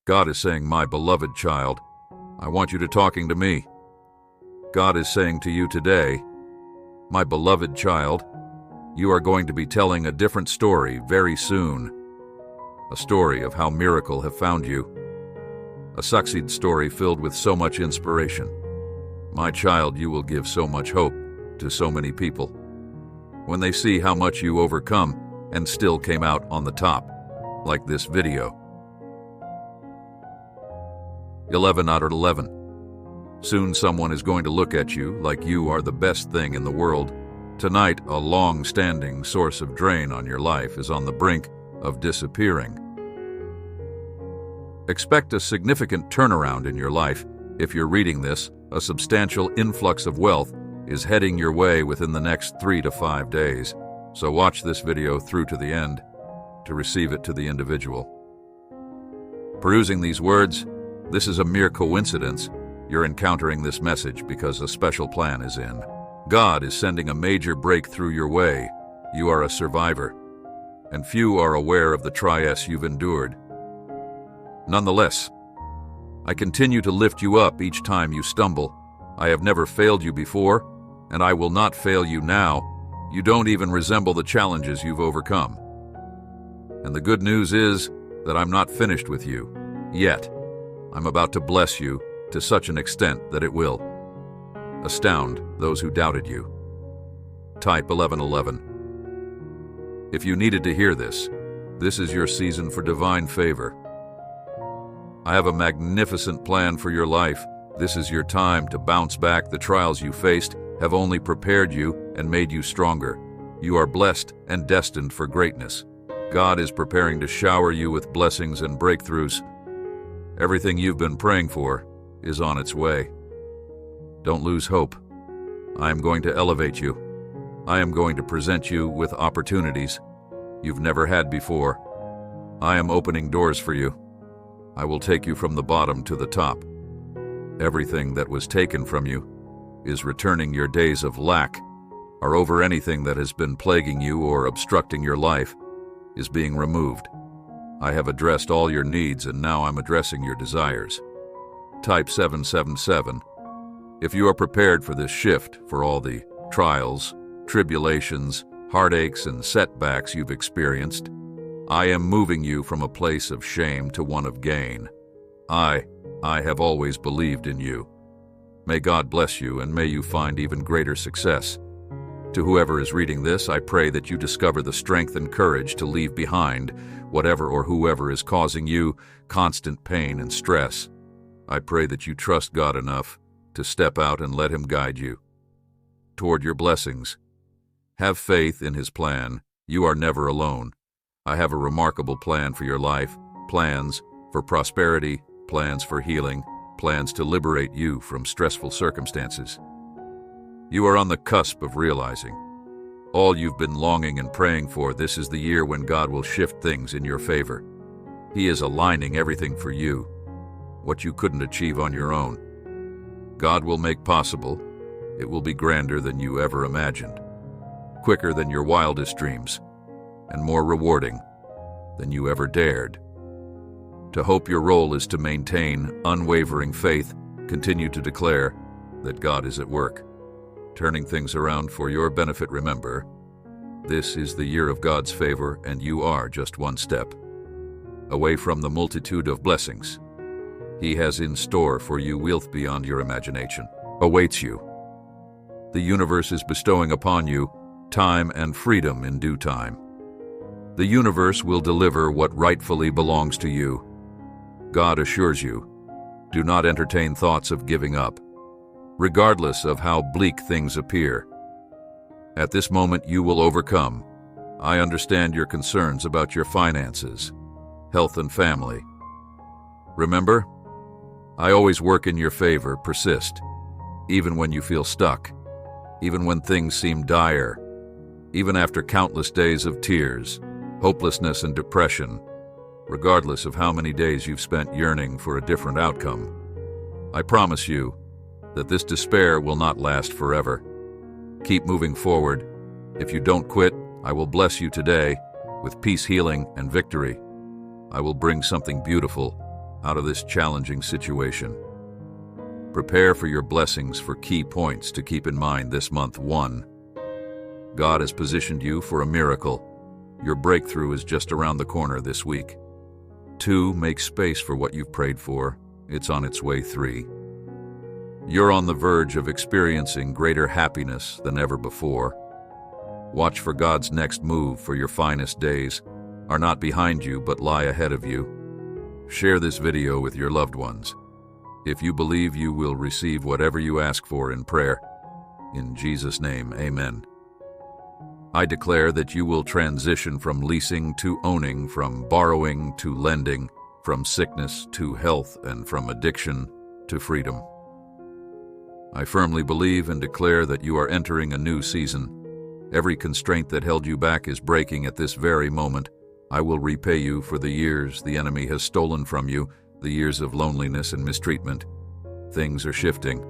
God is saying, my beloved child, I want you to talking to me. God is saying to you today, my beloved child, you are going to be telling a different story very soon. A story of how miracle have found you. A succeed story filled with so much inspiration. My child, you will give so much hope to so many people. When they see how much you overcome and still came out on the top, like this video. 11 out of 11. Soon someone is going to look at you like you are the best thing in the world. Tonight, a long-standing source of drain on your life is on the brink of disappearing. Expect a significant turnaround in your life. If you're reading this, a substantial influx of wealth is heading your way within the next 3 to 5 days. So watch this video through to the end to receive it to the individual. Perusing these words, this is a mere coincidence. You're encountering this message because a special plan is in. God is sending a major breakthrough your way. You are a survivor, and few are aware of the trials you've endured. Nonetheless, I continue to lift you up each time you stumble. I have never failed you before, and I will not fail you now. You don't even resemble the challenges you've overcome. And the good news is that I'm not finished with you yet. I'm about to bless you to such an extent that it will astound those who doubted you. Type 1111. If you needed to hear this, this is your season for divine favor. I have a magnificent plan for your life. This is your time to bounce back. The trials you faced have only prepared you and made you stronger. You are blessed and destined for greatness. God is preparing to shower you with blessings and breakthroughs. Everything you've been praying for is on its way. Don't lose hope. I am going to elevate you. I am going to present you with opportunities you've never had before. I am opening doors for you. I will take you from the bottom to the top. Everything that was taken from you is returning. Your days of lack are over. Anything that has been plaguing you or obstructing your life is being removed. I have addressed all your needs, and now I'm addressing your desires. Type 777. If you are prepared for this shift, for all the trials, tribulations, heartaches, and setbacks you've experienced, I am moving you from a place of shame to one of gain. I have always believed in you. May God bless you, and may you find even greater success. To whoever is reading this, I pray that you discover the strength and courage to leave behind whatever or whoever is causing you constant pain and stress. I pray that you trust God enough to step out and let Him guide you toward your blessings. Have faith in His plan. You are never alone. I have a remarkable plan for your life, plans for prosperity, plans for healing, plans to liberate you from stressful circumstances. You are on the cusp of realizing all you've been longing and praying for. This is the year when God will shift things in your favor. He is aligning everything for you, what you couldn't achieve on your own. God will make possible. It will be grander than you ever imagined, quicker than your wildest dreams, and more rewarding than you ever dared. To hope your role is to maintain unwavering faith, continue to declare that God is at work, turning things around for your benefit. Remember, this is the year of God's favor, and you are just one step away from the multitude of blessings He has in store for you. Wealth beyond your imagination awaits you. The universe is bestowing upon you time and freedom in due time. The universe will deliver what rightfully belongs to you. God assures you, do not entertain thoughts of giving up, regardless of how bleak things appear. At this moment, you will overcome. I understand your concerns about your finances, health, and family. Remember, I always work in your favor. Persist, even when you feel stuck, even when things seem dire, even after countless days of tears, hopelessness, and depression, regardless of how many days you've spent yearning for a different outcome. I promise you that this despair will not last forever. Keep moving forward. If you don't quit, I will bless you today with peace, healing, and victory. I will bring something beautiful out of this challenging situation. Prepare for your blessings for key points to keep in mind this month. 1. God has positioned you for a miracle. Your breakthrough is just around the corner this week. 2. Make space for what you've prayed for. It's on its way. 3. You're on the verge of experiencing greater happiness than ever before. Watch for God's next move, for your finest days are not behind you but lie ahead of you. Share this video with your loved ones. If you believe, you will receive whatever you ask for in prayer. In Jesus' name, amen. I declare that you will transition from leasing to owning, from borrowing to lending, from sickness to health, and from addiction to freedom. I firmly believe and declare that you are entering a new season. Every constraint that held you back is breaking at this very moment. I will repay you for the years the enemy has stolen from you, the years of loneliness and mistreatment. Things are shifting.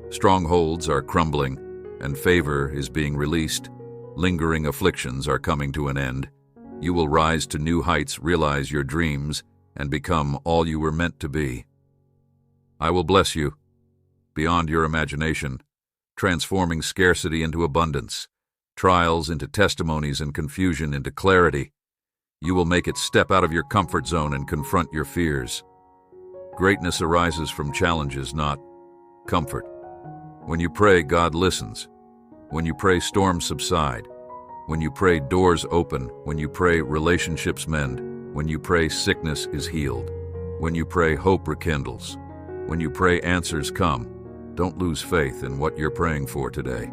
Strongholds are crumbling, and favor is being released. Lingering afflictions are coming to an end. You will rise to new heights, realize your dreams, and become all you were meant to be. I will bless you beyond your imagination, transforming scarcity into abundance, trials into testimonies, and confusion into clarity. You will make it step out of your comfort zone and confront your fears. Greatness arises from challenges, not comfort. When you pray, God listens. When you pray, storms subside. When you pray, doors open. When you pray, relationships mend. When you pray, sickness is healed. When you pray, hope rekindles. When you pray, answers come. Don't lose faith in what you're praying for today.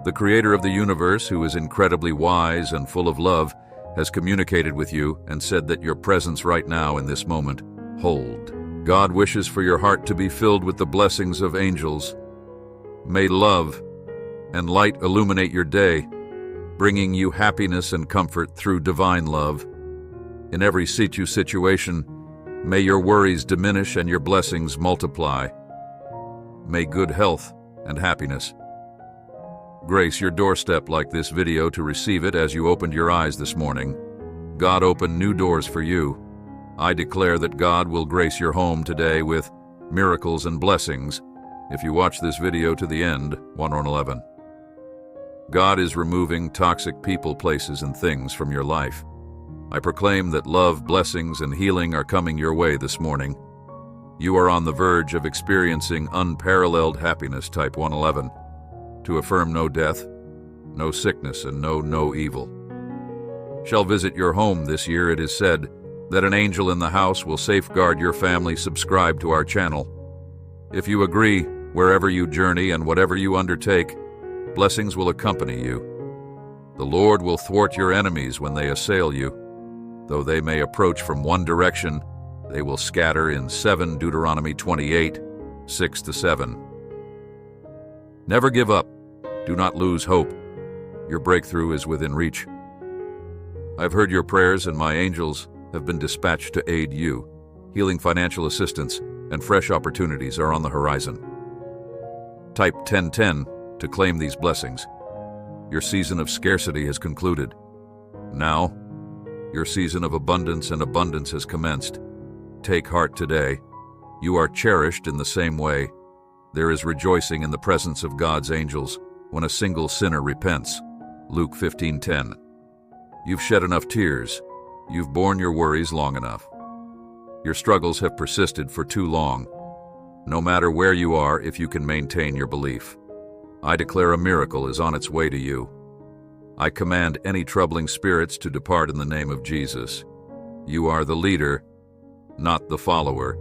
The Creator of the universe, who is incredibly wise and full of love, has communicated with you and said that your presence right now in this moment hold. God wishes for your heart to be filled with the blessings of angels. May love and light illuminate your day, bringing you happiness and comfort through divine love. In every situation, may your worries diminish and your blessings multiply. May good health and happiness grace your doorstep like this video to receive it as you opened your eyes this morning. God opened new doors for you. I declare that God will grace your home today with miracles and blessings if you watch this video to the end. 1:11. God is removing toxic people, places, and things from your life. I proclaim that love, blessings, and healing are coming your way this morning. You are on the verge of experiencing unparalleled happiness. Type 111. To affirm no death, no sickness, and no evil shall visit your home this year. It is said that an angel in the house will safeguard your family. Subscribe to our channel. If you agree, wherever you journey and whatever you undertake, blessings will accompany you. The Lord will thwart your enemies when they assail you. Though they may approach from one direction, they will scatter in 7. Deuteronomy 28, 6-7. Never give up. Do not lose hope. Your breakthrough is within reach. I've heard your prayers, and my angels have been dispatched to aid you. Healing, financial assistance, and fresh opportunities are on the horizon. Type 1010 to claim these blessings. Your season of scarcity has concluded. Now, your season of abundance has commenced. Take heart today. You are cherished in the same way. There is rejoicing in the presence of God's angels when a single sinner repents. Luke 15:10. You've shed enough tears. You've borne your worries long enough. Your struggles have persisted for too long. No matter where you are, if you can maintain your belief, I declare a miracle is on its way to you. I command any troubling spirits to depart in the name of Jesus. You are the leader, not the follower.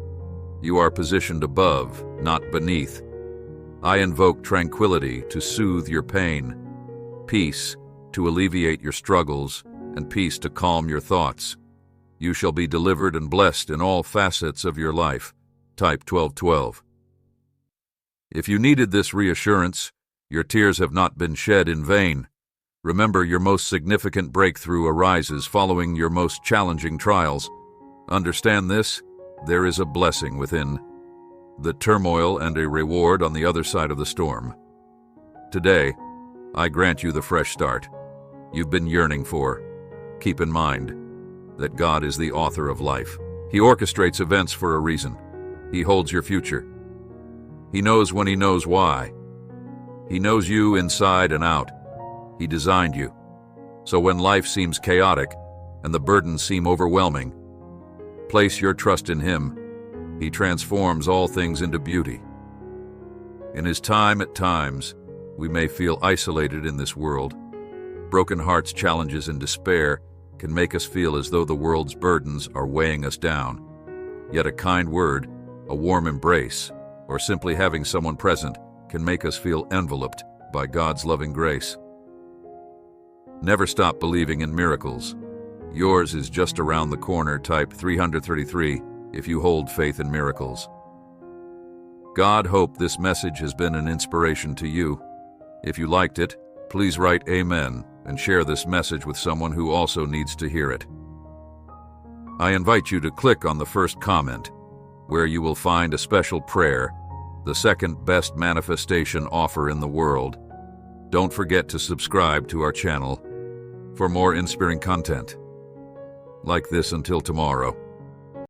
You are positioned above, not beneath. I invoke tranquility to soothe your pain, peace to alleviate your struggles, and peace to calm your thoughts. You shall be delivered and blessed in all facets of your life. Type 1212. If you needed this reassurance, your tears have not been shed in vain. Remember, your most significant breakthrough arises following your most challenging trials. Understand this: there is a blessing within the turmoil and a reward on the other side of the storm. Today, I grant you the fresh start you've been yearning for. Keep in mind that God is the author of life. He orchestrates events for a reason. He holds your future. He knows when he knows why. He knows you inside and out. He designed you. So when life seems chaotic and the burdens seem overwhelming, place your trust in him. He transforms all things into beauty. In his time, at times, we may feel isolated in this world. Broken hearts, challenges, and despair can make us feel as though the world's burdens are weighing us down. Yet a kind word, a warm embrace, or simply having someone present can make us feel enveloped by God's loving grace. Never stop believing in miracles. Yours is just around the corner. Type 333 if you hold faith in miracles. God hope this message has been an inspiration to you. If you liked it, please write Amen and share this message with someone who also needs to hear it. I invite you to click on the first comment, where you will find a special prayer, the second best manifestation offer in the world. Don't forget to subscribe to our channel for more inspiring content like this. Until tomorrow.